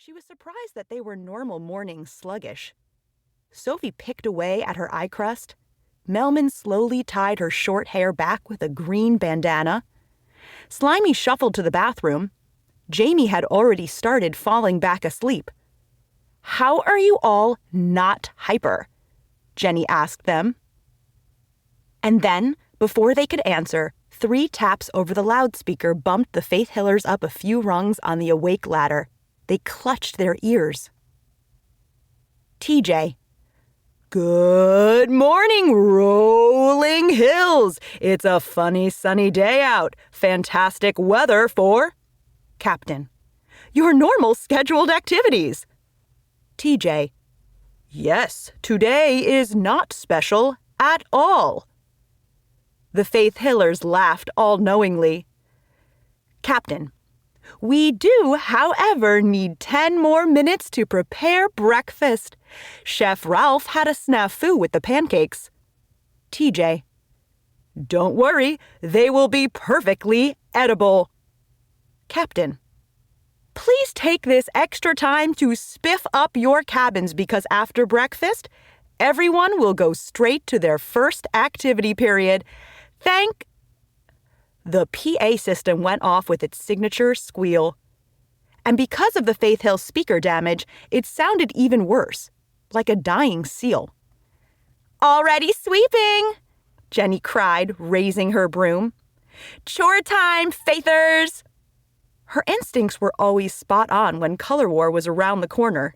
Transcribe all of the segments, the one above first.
She was surprised that they were normal mornings sluggish. Sophie picked away at her eye crust. Melman slowly tied her short hair back with a green bandana. Slimy shuffled to the bathroom. Jamie had already started falling back asleep. "How are you all not hyper?" Jenny asked them. And then, before they could answer, 3 taps over the loudspeaker bumped the Faith Hillers up a few rungs on the awake ladder. They clutched their ears. TJ. "Good morning, Rolling Hills. It's a funny sunny day out. Fantastic weather for..." Captain. "Your normal scheduled activities." TJ. "Yes, today is not special at all." The Faith Hillers laughed all-knowingly. Captain. "We do, however, need 10 more minutes to prepare breakfast. Chef Ralph had a snafu with the pancakes." TJ. "Don't worry, they will be perfectly edible." Captain. "Please take this extra time to spiff up your cabins because after breakfast, everyone will go straight to their first activity period. Thank..." The PA system went off with its signature squeal. And because of the Faith Hill speaker damage, it sounded even worse, like a dying seal. "Already sweeping!" Jenny cried, raising her broom. "Chore time, Faithers!" Her instincts were always spot on when Color War was around the corner.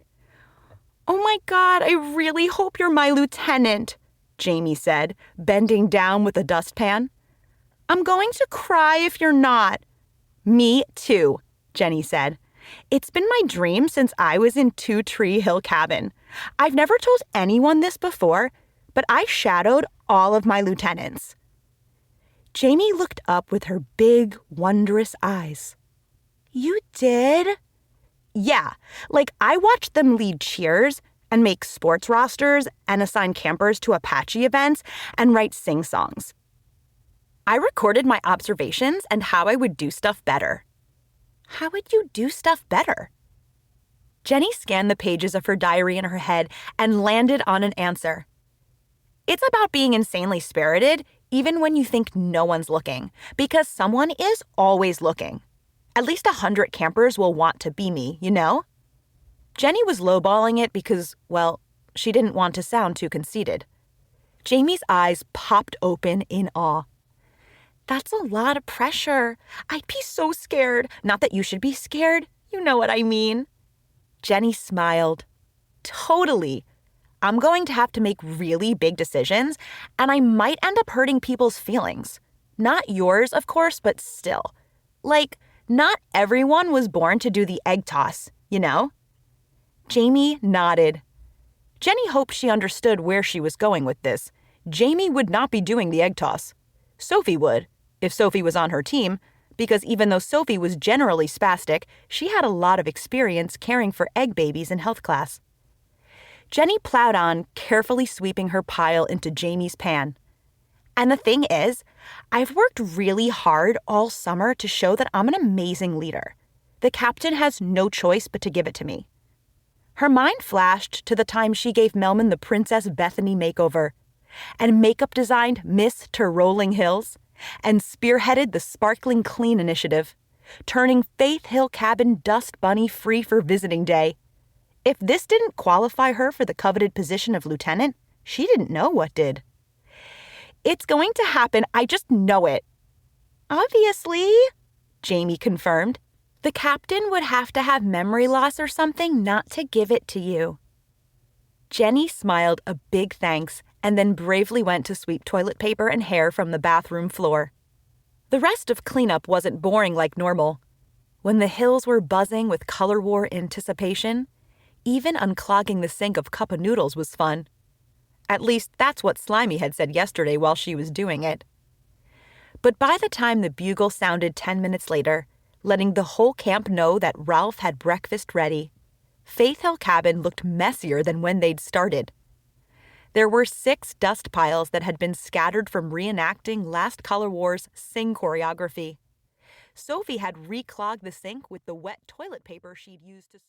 "Oh my God, I really hope you're my lieutenant," Jamie said, bending down with a dustpan. "I'm going to cry if you're not." "Me too," Jenny said. "It's been my dream since I was in Two Tree Hill Cabin. I've never told anyone this before, but I shadowed all of my lieutenants." Jamie looked up with her big, wondrous eyes. "You did?" "Yeah, like I watched them lead cheers and make sports rosters and assign campers to Apache events and write sing-songs. I recorded my observations and how I would do stuff better." "How would you do stuff better?" Jenny scanned the pages of her diary in her head and landed on an answer. "It's about being insanely spirited, even when you think no one's looking, because someone is always looking. At least 100 campers will want to be me, you know?" Jenny was lowballing it because, well, she didn't want to sound too conceited. Jamie's eyes popped open in awe. "That's a lot of pressure. I'd be so scared. Not that you should be scared. You know what I mean." Jenny smiled. "Totally. I'm going to have to make really big decisions, and I might end up hurting people's feelings. Not yours, of course, but still. Like, not everyone was born to do the egg toss, you know?" Jamie nodded. Jenny hoped she understood where she was going with this. Jamie would not be doing the egg toss. Sophie would, if Sophie was on her team, because even though Sophie was generally spastic, she had a lot of experience caring for egg babies in health class. Jenny plowed on, carefully sweeping her pile into Jamie's pan. "And the thing is, I've worked really hard all summer to show that I'm an amazing leader. The captain has no choice but to give it to me." Her mind flashed to the time she gave Melman the Princess Bethany makeover, and makeup designed Miss to Rolling Hills, and spearheaded the Sparkling Clean initiative, turning Faith Hill Cabin Dust Bunny free for visiting day. If this didn't qualify her for the coveted position of lieutenant, she didn't know what did. "It's going to happen, I just know it." "Obviously," Jamie confirmed. "The captain would have to have memory loss or something not to give it to you." Jenny smiled a big thanks and then bravely went to sweep toilet paper and hair from the bathroom floor. The rest of cleanup wasn't boring like normal. When the hills were buzzing with Color War anticipation, even unclogging the sink of cup of noodles was fun. At least that's what Slimy had said yesterday while she was doing it. But by the time the bugle sounded 10 minutes later, letting the whole camp know that Ralph had breakfast ready, Faith Hill Cabin looked messier than when they'd started. There were 6 dust piles that had been scattered from reenacting last Color War's sing choreography. Sophie had reclogged the sink with the wet toilet paper she'd used to...